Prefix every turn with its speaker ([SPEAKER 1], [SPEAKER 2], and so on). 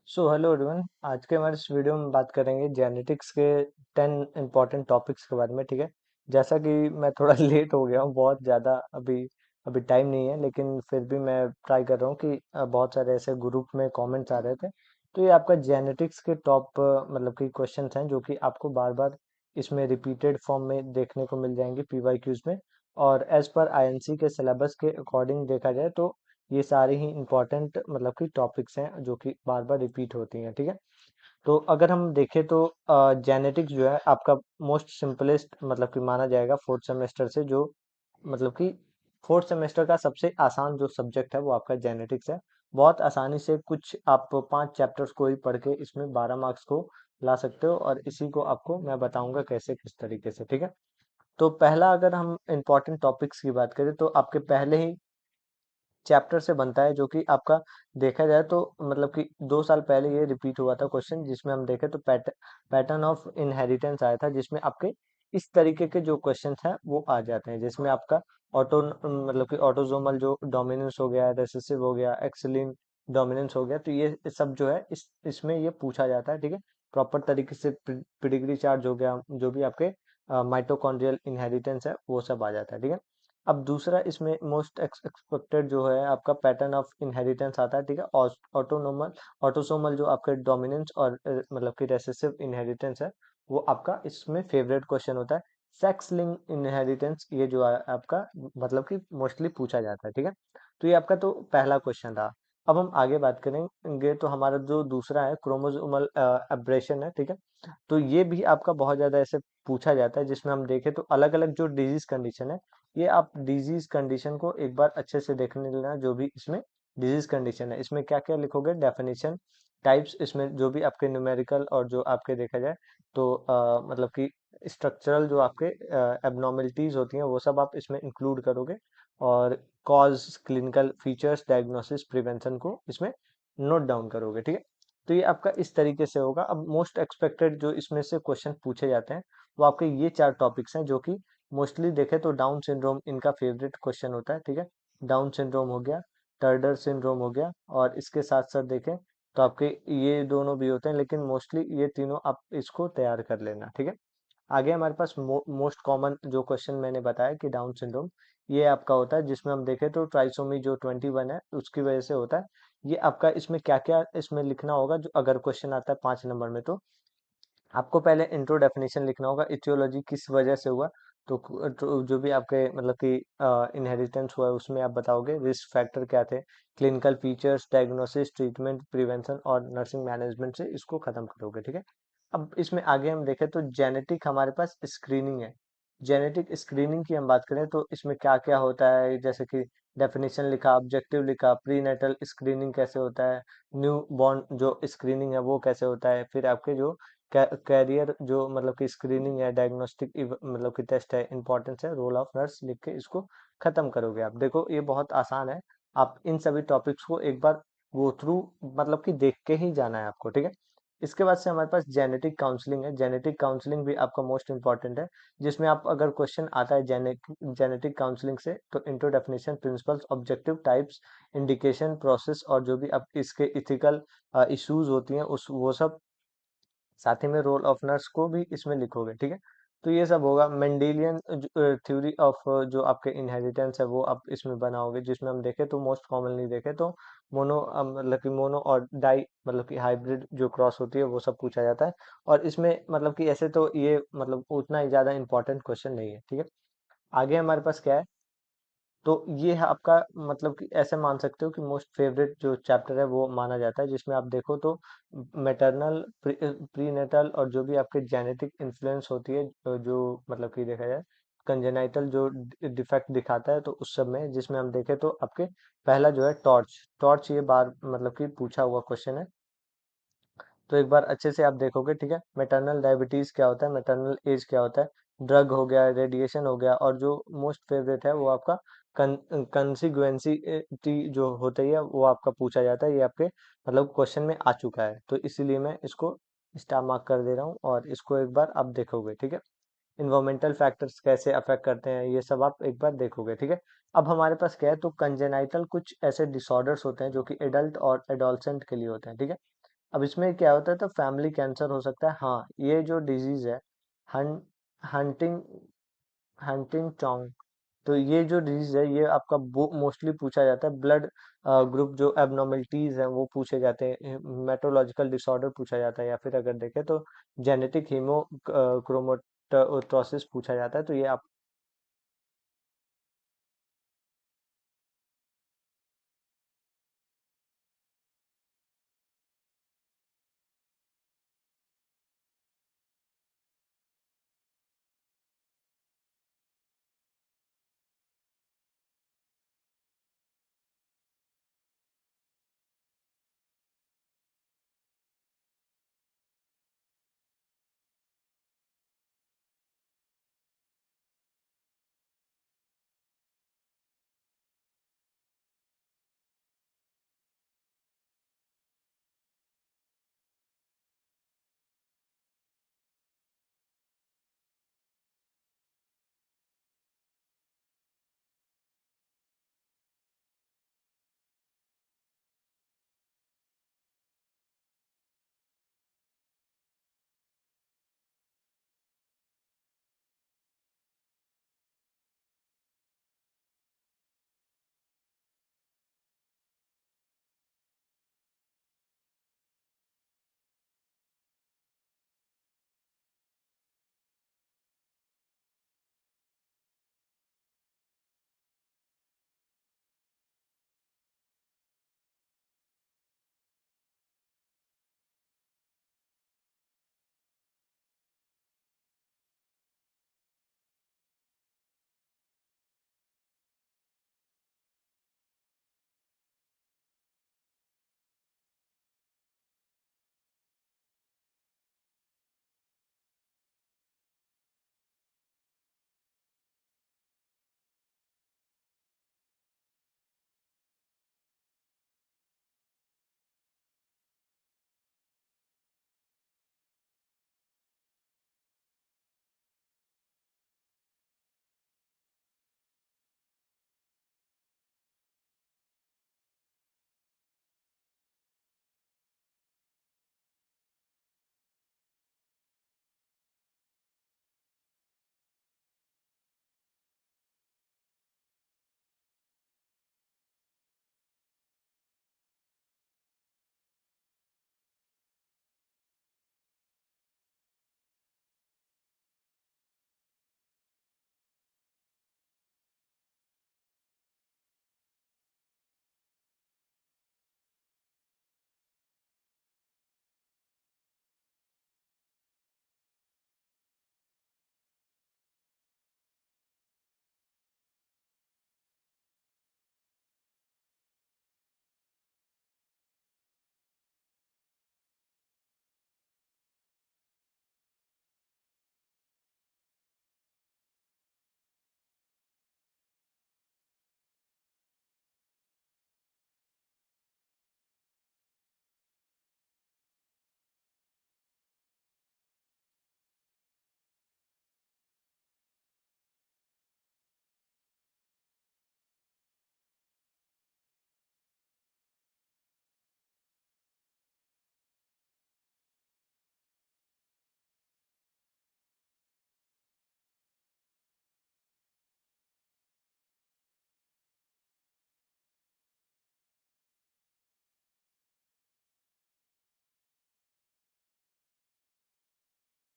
[SPEAKER 1] Hello everyone. आज के हमारे इस वीडियो में बात करेंगे जेनेटिक्स के 10 इम्पॉर्टेंट टॉपिक्स के बारे में। ठीक है। जैसा कि मैं थोड़ा लेट हो गया हूँ, बहुत ज़्यादा अभी अभी टाइम नहीं है, लेकिन फिर भी मैं ट्राई कर रहा हूँ कि बहुत सारे ऐसे ग्रुप में कमेंट्स आ रहे थे। तो ये आपका जेनेटिक्स के टॉप मतलब कि क्वेश्चंस हैं जो कि आपको बार बार इसमें रिपीटेड फॉर्म में देखने को मिल जाएंगे पीवाईक्यूज में। और एज पर आईएनसी के सिलेबस के अकॉर्डिंग देखा जाए तो ये सारे ही इम्पोर्टेंट मतलब कि टॉपिक्स हैं जो कि बार बार रिपीट होती हैं। ठीक है। तो अगर हम देखें तो जेनेटिक्स जो है आपका मोस्ट सिंपलेस्ट मतलब कि माना जाएगा फोर्थ सेमेस्टर से, जो मतलब कि फोर्थ सेमेस्टर का सबसे आसान जो सब्जेक्ट है वो आपका जेनेटिक्स है। बहुत आसानी से कुछ आप 5 चैप्टर्स को ही पढ़ के इसमें 12 मार्क्स को ला सकते हो, और इसी को आपको मैं बताऊंगा कैसे किस तरीके से। ठीक है। तो पहला अगर हम इम्पोर्टेंट टॉपिक्स की बात करें तो आपके पहले ही चैप्टर से बनता है, जो कि आपका देखा जाए तो मतलब कि 2 साल पहले ये रिपीट हुआ था क्वेश्चन, जिसमें हम देखें तो पैटर्न ऑफ इनहेरिटेंस आया था, जिसमें आपके इस तरीके के जो क्वेश्चंस हैं वो आ जाते हैं, जिसमें आपका ऑटो मतलब कि ऑटोजोमल जो डोमिनेंस हो गया, रेसेसिव हो गया, एक्सिलिन डोमिनेंस हो गया, तो ये सब जो है इसमें ये पूछा जाता है। ठीक है। प्रॉपर तरीके से पिडिग्री चार्ज हो गया, जो भी आपके माइटोकॉन्ड्रियल इनहेरिटेंस है वो सब आ जाता है। ठीक है। अब दूसरा इसमें मोस्ट एक्सपेक्टेड जो है आपका पैटर्न ऑफ इनहेरिटेंस आता है। ठीक है। ऑटोनोमल ऑटोसोमल जो आपके डोमिनेंस और मतलब कि रेसेसिव इनहेरिटेंस है वो आपका इसमें फेवरेट क्वेश्चन होता है। सेक्स लिंक इनहेरिटेंस ये जो है आपका मतलब कि मोस्टली पूछा जाता है। ठीक है। तो ये आपका तो पहला क्वेश्चन था। अब हम आगे बात करेंगे तो हमारा जो दूसरा है क्रोमोसोमल एब्रेशन है। ठीक है। तो ये भी आपका बहुत ज्यादा ऐसे पूछा जाता है, जिसमें हम देखें तो अलग अलग जो डिजीज कंडीशन है, ये आप डिजीज कंडीशन को एक बार अच्छे से देखने लेना। जो भी इसमें डिजीज कंडीशन है इसमें क्या क्या लिखोगे, डेफिनेशन, टाइप्स, इसमें जो भी आपके न्यूमेरिकल और जो आपके देखा जाए तो मतलब कि स्ट्रक्चरल जो आपके एबनॉर्मलिटीज होती हैं वो सब आप इसमें इंक्लूड करोगे, और cause, clinical features, diagnosis, prevention को इसमें नोट डाउन करोगे। ठीक है। तो ये आपका इस तरीके से होगा। अब मोस्ट एक्सपेक्टेड जो इसमें से क्वेश्चन पूछे जाते हैं वो आपके ये 4 टॉपिक्स हैं, जो कि मोस्टली देखें तो डाउन सिंड्रोम इनका फेवरेट क्वेश्चन होता है। ठीक है। डाउन सिंड्रोम हो गया, टर्डर सिंड्रोम हो गया, और इसके साथ साथ देखें तो आपके ये दोनों भी होते हैं, लेकिन मोस्टली ये तीनों आप इसको तैयार कर लेना। ठीक है। आगे हमारे पास मोस्ट कॉमन जो क्वेश्चन मैंने बताया कि डाउन सिंड्रोम ये आपका होता है, जिसमें हम देखें तो ट्राइसोमी जो 21 है उसकी वजह से होता है। ये आपका इसमें क्या क्या इसमें लिखना होगा, जो अगर क्वेश्चन आता है 5 नंबर में, तो आपको पहले इंट्रो डेफिनेशन लिखना होगा, इटियोलॉजी किस वजह से हुआ। तो जो भी आपके मतलब कि इनहेरिटेंस हुआ है उसमें आप बताओगे, रिस्क फैक्टर क्या थे, clinical features, diagnosis, treatment, prevention और नर्सिंग मैनेजमेंट से इसको खत्म करोगे। ठीक है। अब इसमें आगे हम देखें तो जेनेटिक हमारे पास स्क्रीनिंग है। जेनेटिक स्क्रीनिंग की हम बात करें तो इसमें क्या क्या होता है, जैसे कि डेफिनेशन लिखा, ऑब्जेक्टिव लिखा, प्री नेटल स्क्रीनिंग कैसे होता है, न्यू बॉर्न जो स्क्रीनिंग है वो कैसे होता है, फिर आपके जो कैरियर जो मतलब कि स्क्रीनिंग है, डायग्नोस्टिक मतलब कि टेस्ट है, इंपॉर्टेंस है, रोल ऑफ नर्स लिख के इसको खत्म करोगे आप। देखो ये बहुत आसान है। आप इन सभी टॉपिक्स को एक बार गो थ्रू मतलब कि देख के ही जाना है आपको। ठीक है। इसके बाद से हमारे पास जेनेटिक काउंसलिंग है। जेनेटिक काउंसलिंग भी आपका मोस्ट इंपॉर्टेंट है, जिसमें आप अगर क्वेश्चन आता है जेनेटिक काउंसलिंग से तो intro, definition, principles, objective, types, indication, process, और जो भी आप इसके इथिकल इश्यूज होती हैं उस वो सब, साथ ही में रोल ऑफ नर्स को भी इसमें लिखोगे। ठीक है। तो ये सब होगा। मेंडेलियन थ्योरी ऑफ जो आपके इनहेरिटेंस है वो आप इसमें बनाओगे, जिसमें हम देखें तो मोस्ट कॉमनली देखें तो मोनो मतलब कि मोनो और डाई मतलब कि हाइब्रिड जो क्रॉस होती है वो सब पूछा जाता है। और इसमें मतलब कि ऐसे तो ये मतलब उतना ही ज्यादा इंपॉर्टेंट क्वेश्चन नहीं है। ठीक है। आगे हमारे पास क्या है, तो ये है आपका मतलब कि ऐसे मान सकते हो कि मोस्ट फेवरेट जो चैप्टर है वो माना जाता है, जिसमें आप देखो तो मैटरनल, प्रीनेटल और जो भी आपके जेनेटिक इन्फ्लुएंस होती है, जो मतलब कि देखा जाए कंजेनाइटल जो डिफेक्ट दिखाता है, तो उस सब में जिसमें हम देखें तो आपके पहला जो है टॉर्च, टॉर्च ये बार मतलब कि पूछा हुआ क्वेश्चन है। तो एक बार अच्छे से आप देखोगे। ठीक है। मैटरनल डायबिटीज क्या होता है, मैटरनल एज क्या होता है, ड्रग हो गया, रेडिएशन हो गया, और जो मोस्ट फेवरेट है वो आपका कंसिक्वेंसी जो होती है वो आपका पूछा जाता है। ये आपके मतलब क्वेश्चन में आ चुका है, तो इसीलिए मैं इसको स्टार मार्क कर दे रहा हूँ, और इसको एक बार आप देखोगे। ठीक है। इन्वायरमेंटल फैक्टर्स कैसे अफेक्ट करते हैं ये सब आप एक बार देखोगे। ठीक है। अब हमारे पास क्या है, तो कंजेनाइटल कुछ ऐसे डिसऑर्डर्स होते हैं जो कि एडल्ट और एडोलसेंट के लिए होते हैं। ठीक है। अब इसमें क्या होता है, तो फैमिली कैंसर हो सकता है। हाँ, ये जो डिजीज है, हन हंटिंग हंटिंगटन, तो ये जो डिजीज है ये आपका मोस्टली पूछा जाता है। ब्लड ग्रुप जो एबनॉर्मलिटीज हैं वो पूछे जाते हैं, मेट्रोलॉजिकल डिसऑर्डर पूछा जाता है, या फिर अगर देखें तो जेनेटिक हीमो क्रोमेटोसिस पूछा जाता है। तो ये आप